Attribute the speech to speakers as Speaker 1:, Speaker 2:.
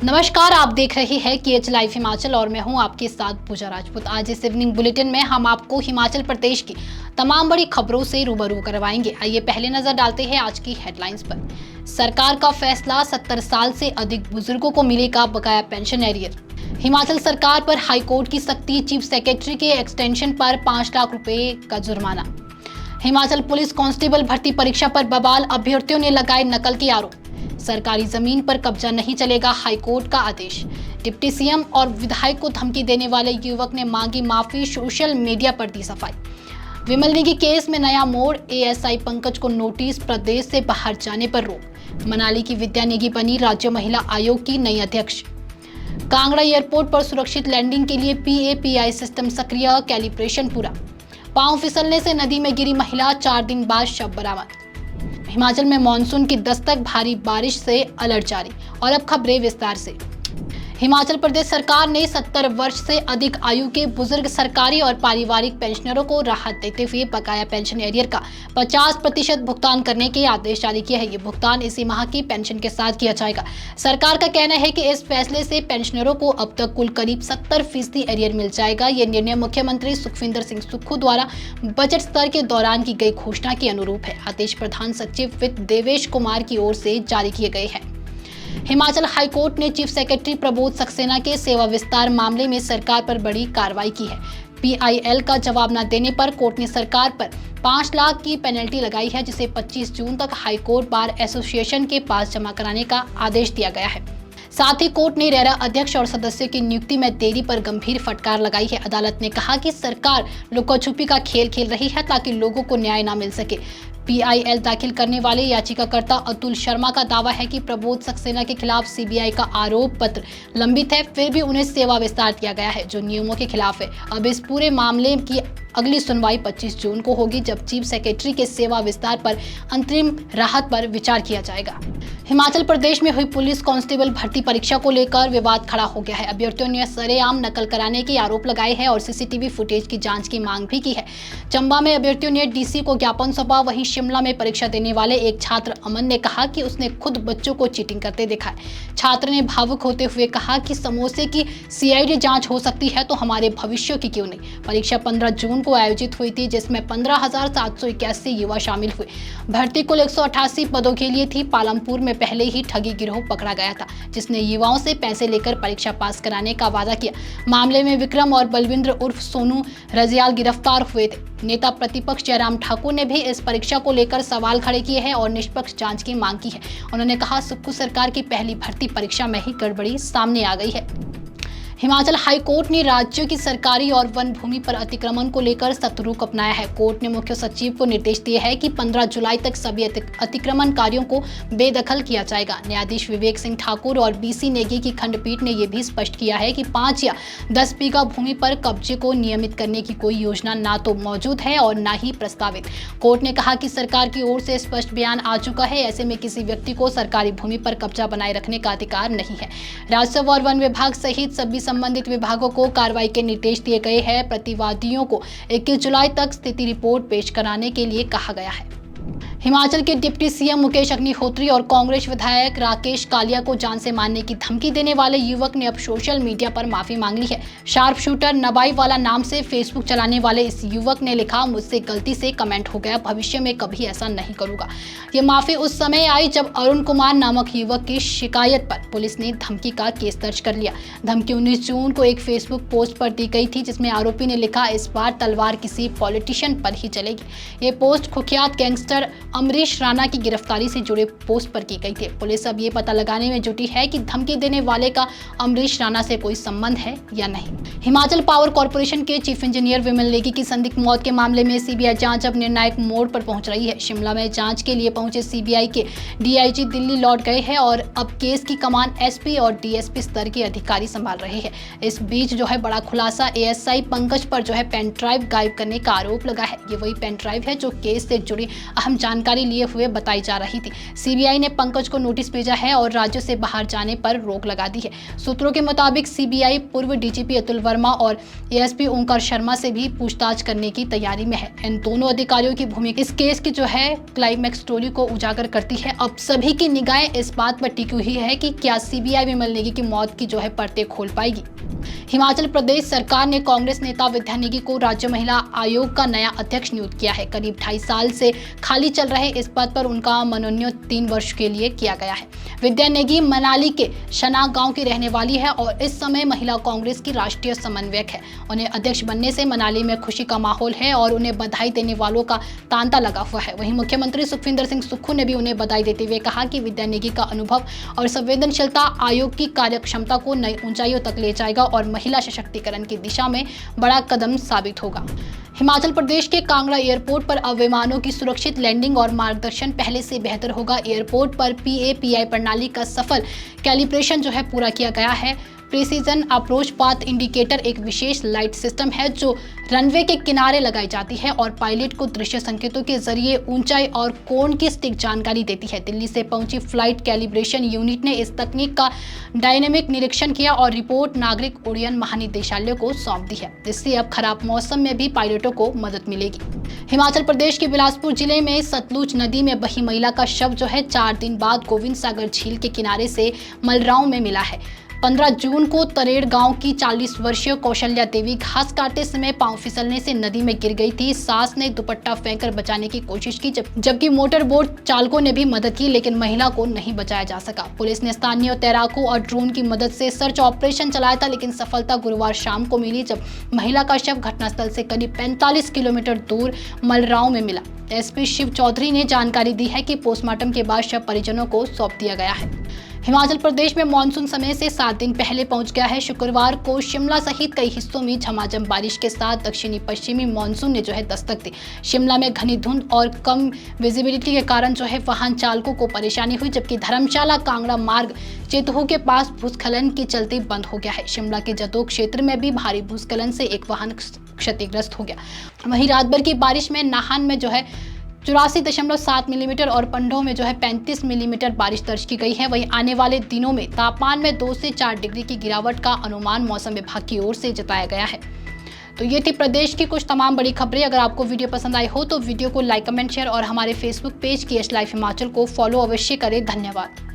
Speaker 1: नमस्कार, आप देख रहे हैं KH लाइव हिमाचल और मैं हूं आपके साथ पूजा राजपूत। आज इस इवनिंग बुलेटिन में हम आपको हिमाचल प्रदेश की तमाम बड़ी खबरों से रूबरू करवाएंगे। आइए पहले नजर डालते हैं आज की हेडलाइंस पर। सरकार का फैसला, 70 साल से अधिक बुजुर्गों को मिलेगा बकाया पेंशन एरियर। हिमाचल सरकार पर हाईकोर्ट की सख्ती, चीफ सेक्रेटरी के एक्सटेंशन पर 5 लाख रुपए का जुर्माना। हिमाचल पुलिस कांस्टेबल भर्ती परीक्षा पर बवाल, अभ्यर्थियों ने लगाए नकल के आरोप। सरकारी जमीन पर कब्जा नहीं चलेगा, हाईकोर्ट का आदेश। डिप्टी सीएम और विधायक को धमकी देने वाले युवक ने मांगी माफी, सोशल मीडिया पर दी सफाई। विमल नेगी केस में नया मोड़, एएसआई पंकज को नोटिस, प्रदेश से बाहर जाने पर रोक। मनाली की विद्या नेगी बनी राज्य महिला आयोग की नई अध्यक्ष। कांगड़ा एयरपोर्ट पर सुरक्षित लैंडिंग के लिए PAPI सिस्टम सक्रिय, कैलिब्रेशन पूरा। पांव फिसलने से नदी में गिरी महिला, 4 दिन बाद शव बरामद। हिमाचल में मानसून की दस्तक, भारी बारिश से अलर्ट जारी। और अब खबरें विस्तार से। हिमाचल प्रदेश सरकार ने 70 वर्ष से अधिक आयु के बुजुर्ग सरकारी और पारिवारिक पेंशनरों को राहत देते हुए बकाया पेंशन एरियर का 50% भुगतान करने के आदेश जारी किए हैं। ये भुगतान इसी माह की पेंशन के साथ किया जाएगा। सरकार का कहना है कि इस फैसले से पेंशनरों को अब तक कुल करीब 70% एरियर मिल जाएगा। ये निर्णय मुख्यमंत्री सुखविंदर सिंह सुक्खू द्वारा बजट सत्र के दौरान की गई घोषणा के अनुरूप है। आदेश प्रधान सचिव वित्त देवेश कुमार की ओर से जारी किए गए हैं। हिमाचल हाईकोर्ट ने चीफ सेक्रेटरी प्रबोध सक्सेना के सेवा विस्तार मामले में सरकार पर बड़ी कार्रवाई की है। PIL का जवाब न देने पर कोर्ट ने सरकार पर 5 लाख की पेनल्टी लगाई है, जिसे 25 जून तक हाईकोर्ट बार एसोसिएशन के पास जमा कराने का आदेश दिया गया है। साथ ही कोर्ट ने रेरा अध्यक्ष और सदस्यों की नियुक्ति में देरी पर गंभीर फटकार लगाई है। अदालत ने कहा कि सरकार लुका छुपी का खेल खेल रही है ताकि लोगों को न्याय न मिल सके। PIL दाखिल करने वाले याचिकाकर्ता अतुल शर्मा का दावा है कि प्रबोध सक्सेना के खिलाफ CBI का आरोप पत्र लंबित है, फिर भी उन्हें सेवा विस्तार दिया गया है, जो नियमों के खिलाफ है। अब इस पूरे मामले की अगली सुनवाई 25 जून को होगी, जब चीफ सेक्रेटरी के सेवा विस्तार पर अंतरिम राहत पर विचार किया जाएगा। हिमाचल प्रदेश में हुई पुलिस कांस्टेबल भर्ती परीक्षा को लेकर विवाद खड़ा हो गया है। अभ्यर्थियों ने सरेआम नकल कराने के आरोप लगाए हैं और CCTV फुटेज की जांच की मांग भी की है। चंबा में अभ्यर्थियों ने DC को ज्ञापन सौंपा। वहीं शिमला में परीक्षा देने वाले एक छात्र अमन ने कहा कि उसने खुद बच्चों को चीटिंग करते देखा है। छात्र ने भावुक होते हुए कहा कि समोसे की CID जांच हो सकती है तो हमारे भविष्य की क्यों नहीं। परीक्षा 15 जून को आयोजित हुई थी, जिसमें 15,781 युवा शामिल हुए। भर्ती कुल 188 पदों के लिए थी। पालमपुर में पहले ही ठगी गिरोह पकड़ा गया था, जिसने युवाओं से पैसे लेकर परीक्षा पास कराने का वादा किया। मामले में विक्रम और बलविंद्र उर्फ सोनू रजियाल गिरफ्तार हुए थे। नेता प्रतिपक्ष जयराम ठाकुर ने भी इस परीक्षा को लेकर सवाल खड़े किए हैं और निष्पक्ष जांच की मांग की है। उन्होंने कहा, सुक्खू सरकार की पहली भर्ती परीक्षा में ही गड़बड़ी सामने आ गई है। हिमाचल हाई कोर्ट ने राज्यों की सरकारी और वन भूमि पर अतिक्रमण को लेकर सख्त रुख अपनाया है। कोर्ट ने मुख्य सचिव को निर्देश दिए हैं कि 15 जुलाई तक सभी अतिक्रमणकारियों को बेदखल किया जाएगा। न्यायाधीश विवेक सिंह ठाकुर और BC नेगी की खंडपीठ ने यह भी स्पष्ट किया है कि 5 या 10 बीघा भूमि पर कब्जे को नियमित करने की कोई योजना ना तो मौजूद है और ना ही प्रस्तावित। कोर्ट ने कहा कि सरकार की ओर से स्पष्ट बयान आ चुका है, ऐसे में किसी व्यक्ति को सरकारी भूमि पर कब्जा बनाए रखने का अधिकार नहीं है। राजस्व और वन विभाग सहित सभी संबंधित विभागों को कार्रवाई के निर्देश दिए गए हैं। प्रतिवादियों को 21 जुलाई तक स्थिति रिपोर्ट पेश कराने के लिए कहा गया है। हिमाचल के डिप्टी सीएम मुकेश अग्निहोत्री और कांग्रेस विधायक राकेश कालिया को जान से मारने की धमकी देने वाले युवक ने अब सोशल मीडिया पर माफी मांग ली है। शार्प शूटर नबाई वाला नाम से फेसबुक चलाने वाले इस युवक ने लिखा, मुझसे गलती से कमेंट हो गया, भविष्य में कभी ऐसा नहीं करूंगा। ये माफी उस समय आई जब अरुण कुमार नामक युवक की शिकायत पर पुलिस ने धमकी का केस दर्ज कर लिया। धमकी 19 जून को एक फेसबुक पोस्ट पर दी गई थी, जिसमें आरोपी ने लिखा, इस बार तलवार किसी पॉलिटिशियन पर ही चलेगी। ये पोस्ट कुख्यात गैंगस्टर अमरीश राणा की गिरफ्तारी से जुड़े पोस्ट पर की गई थी। पुलिस अब ये पता लगाने में जुटी है कि धमकी देने वाले का अमरीश राणा से कोई संबंध है या नहीं। हिमाचल पावर कॉर्पोरेशन के चीफ इंजीनियर विमल नेगी की संदिग्ध मौत के मामले में CBI जांच अब निर्णायक मोड़ पर पहुंच रही है। शिमला में जांच के लिए पहुंचे CBI के DIG दिल्ली लौट गए हैं और अब केस की कमान SP और DSP स्तर के अधिकारी संभाल रहे हैं। इस बीच जो है बड़ा खुलासा, ASI पंकज पर जो है पेन ड्राइव गायब करने का आरोप लगा है। ये वही पेन ड्राइव है जो केस से जुड़ी अहम जानकारी जानकारी लिए हुए बताई जा रही थी। सीबीआई ने पंकज को नोटिस भेजा है और राज्य से बाहर जाने पर रोक लगा दी है। सूत्रों के मुताबिक सीबीआई पूर्व डीजीपी अतुल वर्मा और एएसपी ओंकार शर्मा से भी पूछताछ करने की तैयारी में है। इन दोनों अधिकारियों की भूमिका इस केस की क्लाइमैक्स स्टोरी को उजागर करती है। अब सभी की निगाहें इस बात पर टिकी हुई है कि क्या सीबीआई विमल नेगी की मौत की पर्दे खोल पाएगी। हिमाचल प्रदेश सरकार ने कांग्रेस नेता विद्या नेगी को राज्य महिला आयोग का नया अध्यक्ष नियुक्त किया है। करीब 2.5 साल से खाली चल रहे इस पद पर उनका मनोनयन 3 वर्ष के लिए किया गया है। विद्या नेगी मनाली के शनाग गांव की रहने वाली है और इस समय महिला कांग्रेस की राष्ट्रीय समन्वयक है। उन्हें अध्यक्ष बनने से मनाली में खुशी का माहौल है और उन्हें बधाई देने वालों का तांता लगा हुआ है। वहीं मुख्यमंत्री सुखविंदर सिंह सुक्खू ने भी उन्हें बधाई देते हुए कहा कि विद्या नेगी का अनुभव और संवेदनशीलता आयोग की कार्यक्षमता को नई ऊंचाइयों तक ले जाएगा और महिला सशक्तिकरण की दिशा में बड़ा कदम साबित होगा। हिमाचल प्रदेश के कांगड़ा एयरपोर्ट पर अब विमानों की सुरक्षित लैंडिंग और मार्गदर्शन पहले से बेहतर होगा। एयरपोर्ट पर PAPI प्रणाली का सफल कैलिब्रेशन पूरा किया गया है। प्रिसीजन अप्रोच पाथ इंडिकेटर एक विशेष लाइट सिस्टम है जो रनवे के किनारे लगाई जाती है और पायलट को दृश्य संकेतों के जरिए ऊंचाई और कोण की सटीक जानकारी देती है। दिल्ली से पहुंची फ्लाइट कैलिब्रेशन यूनिट ने इस तकनीक का डायनेमिक निरीक्षण किया और रिपोर्ट नागरिक उड्डयन महानिदेशालय को सौंप दी है। इससे अब खराब मौसम में भी पायलटों को मदद मिलेगी। हिमाचल प्रदेश के बिलासपुर जिले में सतलुज नदी में बही महिला का शव 4 दिन बाद गोविंद सागर झील के किनारे से मलराव में मिला है। 15 जून को तरेड़ गांव की 40 वर्षीय कौशल्या देवी घास काटते समय पांव फिसलने से नदी में गिर गई थी। सास ने दुपट्टा फेंककर बचाने की कोशिश की जबकि मोटर बोट चालकों ने भी मदद की, लेकिन महिला को नहीं बचाया जा सका। पुलिस ने स्थानीय तैराकों और ड्रोन की मदद से सर्च ऑपरेशन चलाया था, लेकिन सफलता गुरुवार शाम को मिली जब महिला का शव घटनास्थल से करीब 45 किलोमीटर दूर मलराव में मिला। एसपी शिव चौधरी ने जानकारी दी है कि पोस्टमार्टम के बाद शव परिजनों को सौंप दिया गया है। हिमाचल प्रदेश में मानसून समय से 7 दिन पहले पहुंच गया है। शुक्रवार को शिमला सहित कई हिस्सों में झमाझम बारिश के साथ दक्षिणी पश्चिमी मानसून ने दस्तक दी। शिमला में घनी धुंध और कम विजिबिलिटी के कारण वाहन चालकों को परेशानी हुई, जबकि धर्मशाला कांगड़ा मार्ग चेतहू के पास भूस्खलन के चलते बंद हो गया है। शिमला के जदोग क्षेत्र में भी भारी भूस्खलन से एक वाहन क्षतिग्रस्त हो गया। वहीं रात भर की बारिश में नाहन में 84.7 मिलीमीटर और पंडोह में 35 मिलीमीटर बारिश दर्ज की गई है। वहीं आने वाले दिनों में तापमान में 2 से 4 डिग्री की गिरावट का अनुमान मौसम विभाग की ओर से जताया गया है। तो ये थी प्रदेश की कुछ तमाम बड़ी खबरें। अगर आपको वीडियो पसंद आई हो तो वीडियो को लाइक, कमेंट, शेयर और हमारे Facebook page KH live Himachal को फॉलो अवश्य करें। धन्यवाद।